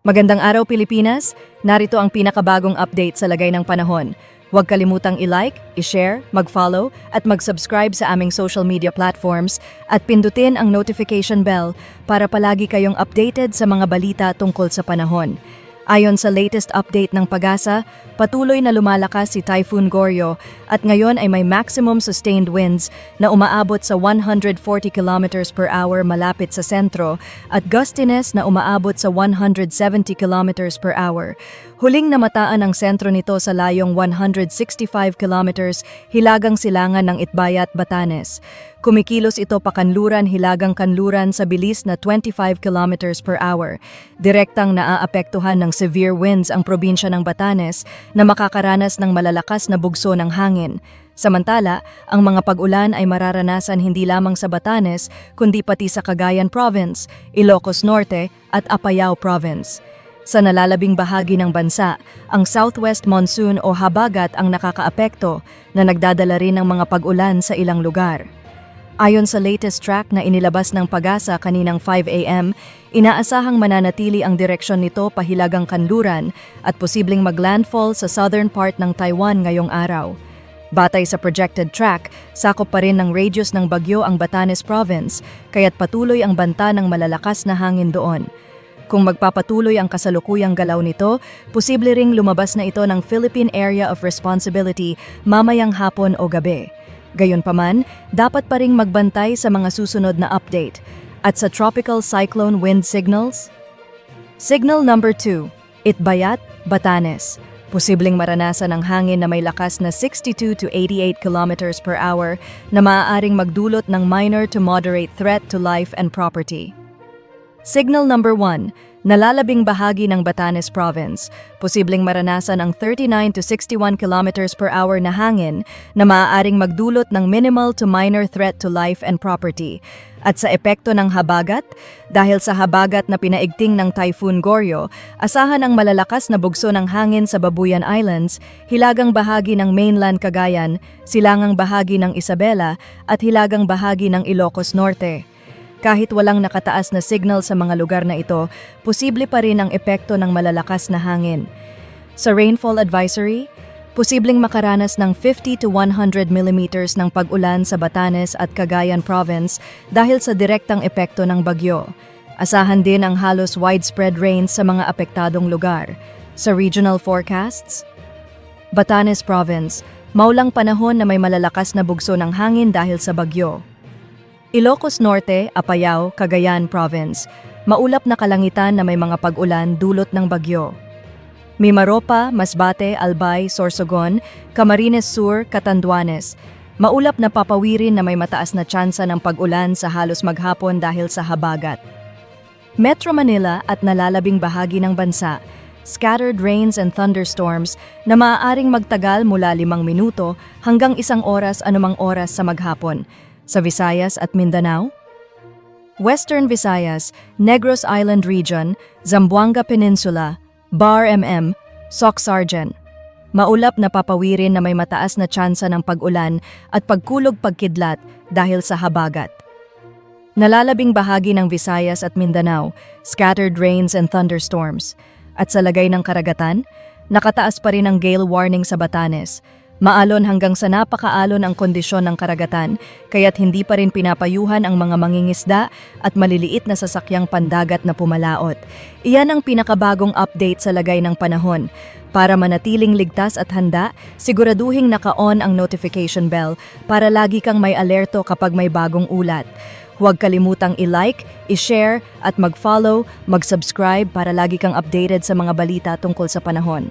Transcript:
Magandang araw Pilipinas, narito ang pinakabagong update sa lagay ng panahon. Huwag kalimutang i-like, i-share, mag-follow at mag-subscribe sa aming social media platforms at pindutin ang notification bell para palagi kayong updated sa mga balita tungkol sa panahon. Ayon sa latest update ng PAGASA, patuloy na lumalakas si Typhoon Goryo at ngayon ay may maximum sustained winds na umaabot sa 140 km per hour malapit sa sentro at gustiness na umaabot sa 170 km per hour. Huling namataan ang sentro nito sa layong 165 km hilagang silangan ng Itbayat, Batanes. Kumikilos ito pakanluran hilagang kanluran sa bilis na 25 km per hour. Direktang naaapektuhan ng severe winds ang probinsya ng Batanes na makakaranas ng malalakas na bugso ng hangin. Samantala, ang mga pag-ulan ay mararanasan hindi lamang sa Batanes kundi pati sa Cagayan Province, Ilocos Norte at Apayao Province. Sa nalalabing bahagi ng bansa, ang southwest monsoon o habagat ang nakakaapekto na nagdadala rin ng mga pag-ulan sa ilang lugar. Ayon sa latest track na inilabas ng PAGASA kaninang 5 a.m., inaasahang mananatili ang direksyon nito pahilagang kanluran at posibleng maglandfall sa southern part ng Taiwan ngayong araw. Batay sa projected track, sakop pa rin ng radius ng bagyo ang Batanes Province, kaya't patuloy ang banta ng malalakas na hangin doon. Kung magpapatuloy ang kasalukuyang galaw nito, posible ring lumabas na ito ng Philippine Area of Responsibility mamayang hapon o gabi. Gayunpaman, dapat pa ring magbantay sa mga susunod na update. At sa tropical cyclone wind signals? Signal number 2, Itbayat, Batanes. Posibleng maranasan ang hangin na may lakas na 62 to 88 km per hour na maaaring magdulot ng minor to moderate threat to life and property. Signal number 1, nalalabing bahagi ng Batanes Province. Posibleng maranasan ang 39 to 61 km per hour na hangin na maaaring magdulot ng minimal to minor threat to life and property. At sa epekto ng habagat, dahil sa habagat na pinaigting ng Typhoon Goryo, asahan ang malalakas na bugso ng hangin sa Babuyan Islands, hilagang bahagi ng mainland Cagayan, silangang bahagi ng Isabela at hilagang bahagi ng Ilocos Norte. Kahit walang nakataas na signal sa mga lugar na ito, posible pa rin ang epekto ng malalakas na hangin. Sa rainfall advisory, posibleng makaranas ng 50 to 100 millimeters ng pag-ulan sa Batanes at Cagayan Province dahil sa direktang epekto ng bagyo. Asahan din ang halos widespread rains sa mga apektadong lugar. Sa regional forecasts, Batanes Province, maulang panahon na may malalakas na bugso ng hangin dahil sa bagyo. Ilocos Norte, Apayao, Cagayan Province, maulap na kalangitan na may mga pag-ulan dulot ng bagyo. Mimaropa, Masbate, Albay, Sorsogon, Camarines Sur, Catanduanes, maulap na papawirin na may mataas na tsansa ng pag-ulan sa halos maghapon dahil sa habagat. Metro Manila at nalalabing bahagi ng bansa, scattered rains and thunderstorms na maaaring magtagal mula 5 minuto hanggang 1 oras anumang oras sa maghapon. Sa Visayas at Mindanao, Western Visayas, Negros Island Region, Zamboanga Peninsula, Bar MM, Soc-Sargen. Maulap na papawirin na may mataas na tsansa ng pag-ulan at pagkulog-pagkidlat dahil sa habagat. Nalalabing bahagi ng Visayas at Mindanao, scattered rains and thunderstorms. At sa lagay ng karagatan, nakataas pa rin ang gale warning sa Batanes. Maalon hanggang sa napakaalon ang kondisyon ng karagatan, kaya't hindi pa rin pinapayuhan ang mga mangingisda at maliliit na sasakyang pandagat na pumalaot. Iyan ang pinakabagong update sa lagay ng panahon. Para manatiling ligtas at handa, siguraduhing naka-on ang notification bell para lagi kang may alerto kapag may bagong ulat. Huwag kalimutang i-like, i-share at mag-follow, mag-subscribe para lagi kang updated sa mga balita tungkol sa panahon.